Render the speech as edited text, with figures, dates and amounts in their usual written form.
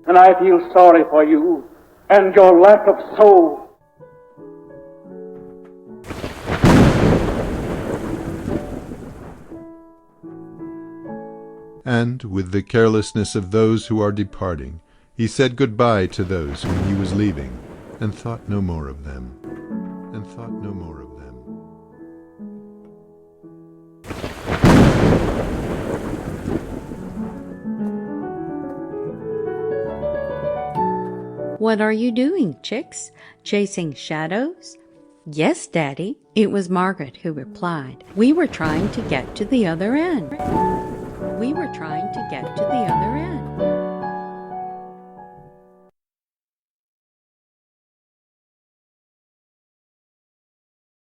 And I feel sorry for you and your lack of soul. And, with the carelessness of those who are departing, he said good-bye to those whom he was leaving, and thought no more of them, and thought no more of them. "What are you doing, chicks? Chasing shadows?" "Yes, Daddy," it was Margaret who replied. "We were trying to get to the other end." We were trying to get to the other end.